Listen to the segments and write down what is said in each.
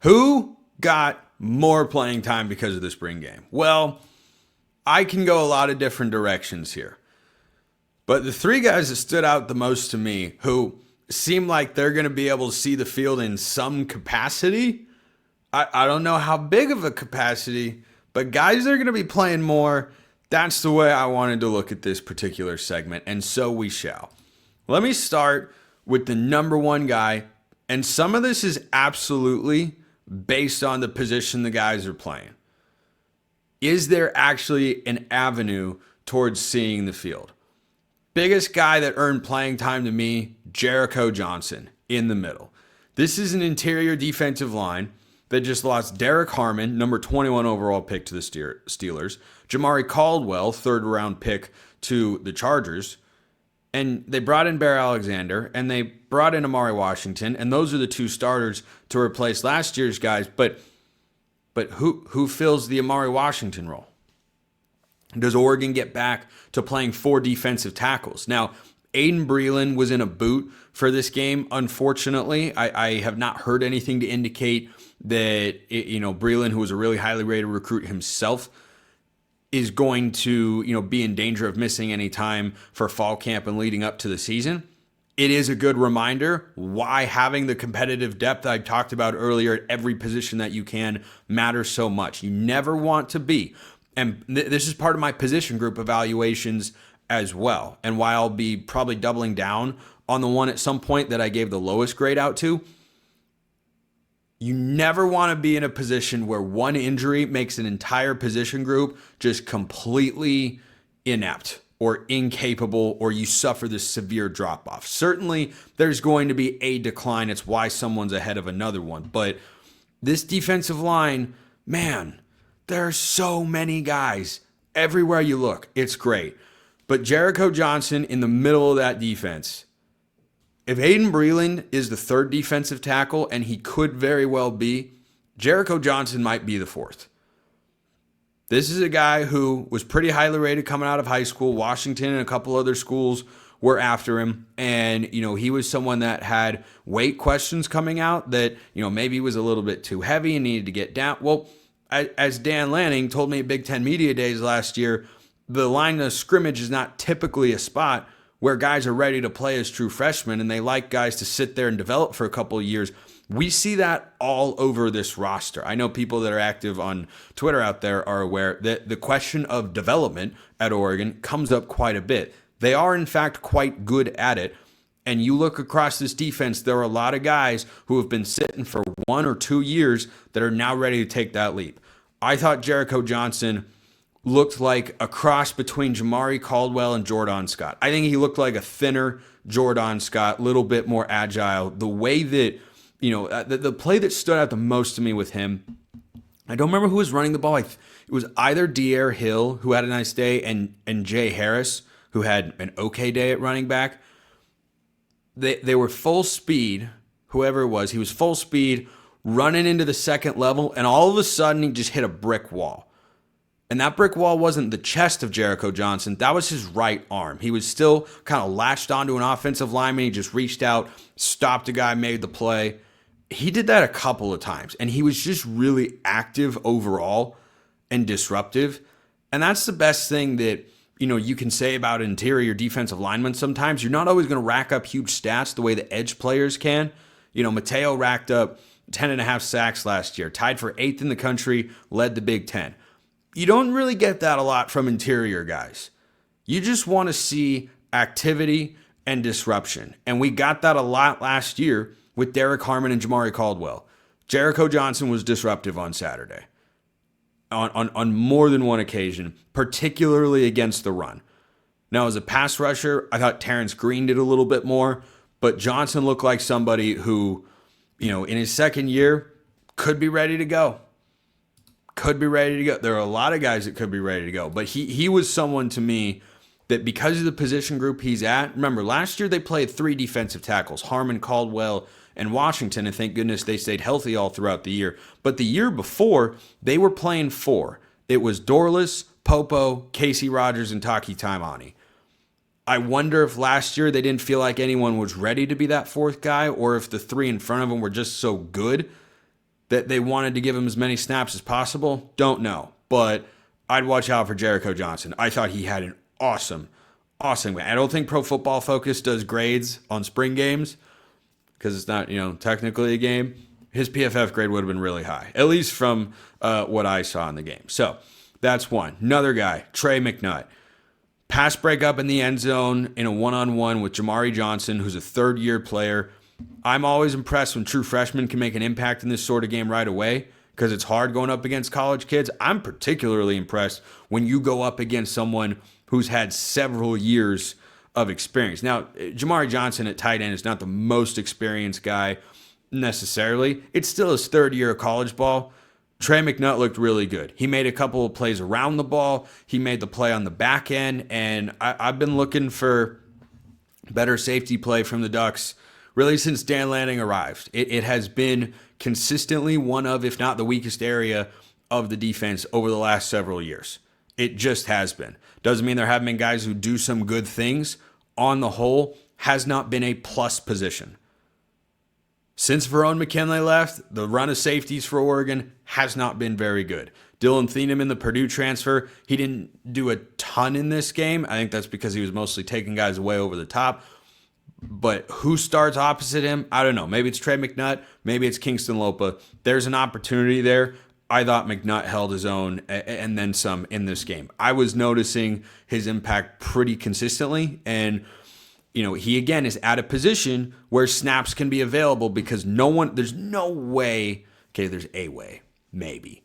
Who got more playing time because of the spring game? Well, I can go a lot of different directions here. But the three guys that stood out the most to me, who seem like they're going to be able to see the field in some capacity, I don't know how big of a capacity, but guys that are going to be playing more, that's the way I wanted to look at this particular segment, and so we shall. Let me start with the number one guy, and some of this is absolutely based on the position the guys are playing. Is there actually an avenue towards seeing the field? Biggest guy that earned playing time to me, Jericho Johnson in the middle. This is an interior defensive line that just lost Derek Harmon, number 21 overall pick to the Steelers, Jamari Caldwell, third round pick to the Chargers, and they brought in Bear Alexander, and they brought in Amari Washington, and those are the two starters to replace last year's guys. But who fills the Amari Washington role? Does Oregon get back to playing four defensive tackles? Now, Aiden Breland was in a boot for this game. Unfortunately, I have not heard anything to indicate that Breland, who was a really highly rated recruit himself, is going to be in danger of missing any time for fall camp and leading up to the season. It is a good reminder why having the competitive depth I talked about earlier at every position that you can matters so much. You never want to be, and this is part of my position group evaluations as well, and why I'll be probably doubling down on the one at some point that I gave the lowest grade out to. You never want to be in a position where one injury makes an entire position group just completely inept or incapable, or you suffer this severe drop-off. Certainly, there's going to be a decline. It's why someone's ahead of another one. But this defensive line, man, there are so many guys. Everywhere you look, it's great. But Jericho Johnson in the middle of that defense, if Aiden Breland is the third defensive tackle, and he could very well be, Jericho Johnson might be the fourth. This is a guy who was pretty highly rated coming out of high school. Washington and a couple other schools were after him. And, he was someone that had weight questions coming out that, maybe was a little bit too heavy and needed to get down. Well, as Dan Lanning told me at Big Ten Media Days last year, the line of scrimmage is not typically a spot where guys are ready to play as true freshmen, and they like guys to sit there and develop for a couple of years. We see that all over this roster. I know people that are active on Twitter out there are aware that the question of development at Oregon comes up quite a bit. They are, in fact, quite good at it. And you look across this defense, there are a lot of guys who have been sitting for 1 or 2 years that are now ready to take that leap. I thought Jericho Johnson looked like a cross between Jamari Caldwell and Jordan Scott. I think he looked like a thinner Jordan Scott, a little bit more agile. The way that, the play that stood out the most to me with him, I don't remember who was running the ball. It was either De'Aaron Hill, who had a nice day, and Jay Harris, who had an okay day at running back. They were full speed, whoever it was. He was full speed, running into the second level, and all of a sudden he just hit a brick wall. And that brick wall wasn't the chest of Jericho Johnson. That was his right arm. He was still kind of latched onto an offensive lineman. He just reached out, stopped a guy, made the play. He did that a couple of times, and he was just really active overall and disruptive. And that's the best thing that, you can say about interior defensive linemen sometimes. You're not always going to rack up huge stats the way the edge players can. Mateo racked up 10.5 sacks last year, tied for 8th in the country, led the Big Ten. You don't really get that a lot from interior guys. You just want to see activity and disruption. And we got that a lot last year with Derek Harmon and Jamari Caldwell. Jericho Johnson was disruptive on Saturday on more than one occasion, particularly against the run. Now, as a pass rusher, I thought Terrence Green did a little bit more, but Johnson looked like somebody who, in his second year could be ready to go. There are a lot of guys that could be ready to go, but he was someone to me that, because of the position group he's at, remember last year they played 3 defensive tackles, Harmon, Caldwell, and Washington, and thank goodness they stayed healthy all throughout the year. But the year before, they were playing 4. It was Dorless, Popo, Casey Rogers, and Taki Taimani. I wonder if last year they didn't feel like anyone was ready to be that 4th guy, or if the 3 in front of them were just so good that they wanted to give him as many snaps as possible? Don't know. But I'd watch out for Jericho Johnson. I thought he had an awesome game. I don't think Pro Football Focus does grades on spring games because it's not, technically a game. His PFF grade would have been really high, at least from what I saw in the game. So that's one. Another guy, Trey McNutt. Pass breakup in the end zone in a one-on-one with Jericho Johnson, who's a third-year player. I'm always impressed when true freshmen can make an impact in this sort of game right away because it's hard going up against college kids. I'm particularly impressed when you go up against someone who's had several years of experience. Now, Jericho Johnson at tight end is not the most experienced guy necessarily. It's still his third year of college ball. Trey McNutt looked really good. He made a couple of plays around the ball. He made the play on the back end, and I've been looking for better safety play from the Ducks really since Dan Lanning arrived. It has been consistently one of, if not the weakest area of the defense over the last several years. It just has been. Doesn't mean there haven't been guys who do some good things. On the whole, has not been a plus position. Since Verone McKinley left, the run of safeties for Oregon has not been very good. Dylan Thieneman, the Purdue transfer, he didn't do a ton in this game. I think that's because he was mostly taking guys away over the top. But who starts opposite him? I don't know. Maybe it's Trey McNutt. Maybe it's Kingston Lopa. There's an opportunity there. I thought McNutt held his own and then some in this game. I was noticing his impact pretty consistently, and he again is at a position where snaps can be available because there's no way, okay, there's a way, maybe.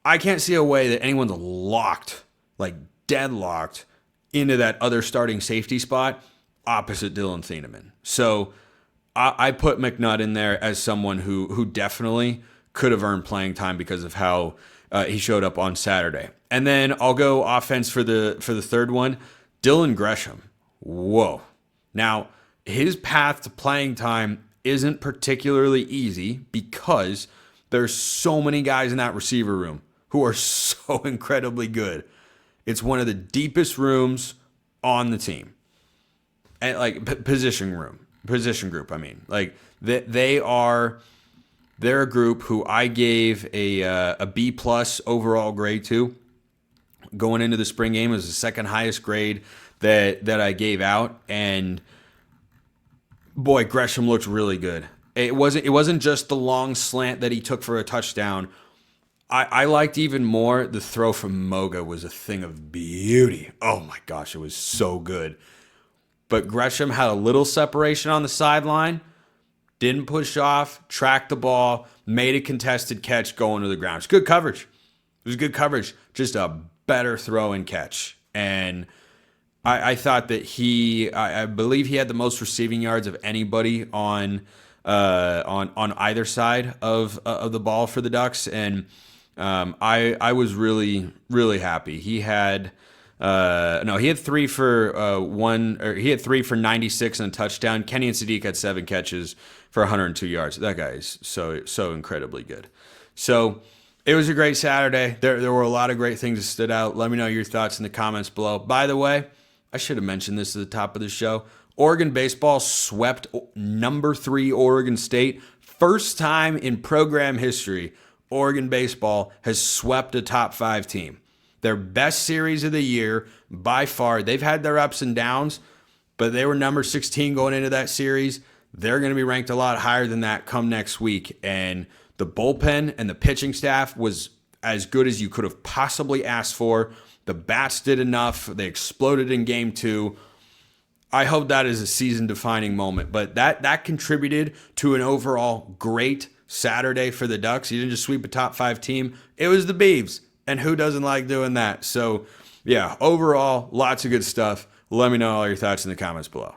I can't see a way that anyone's locked, like deadlocked, into that other starting safety spot opposite Dylan Thieneman. So I put McNutt in there as someone who definitely could have earned playing time because of how he showed up on Saturday. And then I'll go offense for the third one, Dylan Gresham. Whoa. Now, his path to playing time isn't particularly easy because there's so many guys in that receiver room who are so incredibly good. It's one of the deepest rooms on the team. And position group, I mean. They're a group who I gave a B+ overall grade to. Going into the spring game, it was the second highest grade that I gave out, and boy, Gresham looked really good. It wasn't just the long slant that he took for a touchdown. I liked even more the throw from Moga was a thing of beauty. Oh my gosh, it was so good. But Gresham had a little separation on the sideline, didn't push off, tracked the ball, made a contested catch going to the ground. It's good coverage. It was good coverage. Just a better throw and catch. And I thought that I believe he had the most receiving yards of anybody on either side of the ball for the Ducks, and I was really, really happy. He had he had three for 96 and a touchdown. Kenny and Sadiq had 7 catches for 102 yards. That guy is so incredibly good. So it was a great Saturday. There were a lot of great things that stood out. Let me know your thoughts in the comments below. By the way, I should have mentioned this at the top of the show. Oregon baseball swept number 3 Oregon State. First time in program history, Oregon baseball has swept a top 5 team. Their best series of the year by far. They've had their ups and downs, but they were number 16 going into that series. They're going to be ranked a lot higher than that come next week. And the bullpen and the pitching staff was as good as you could have possibly asked for. The bats did enough. They exploded in game 2. I hope that is a season-defining moment. But that contributed to an overall great Saturday for the Ducks. You didn't just sweep a top 5 team. It was the Beavs. And who doesn't like doing that? So, yeah, overall, lots of good stuff. Let me know all your thoughts in the comments below.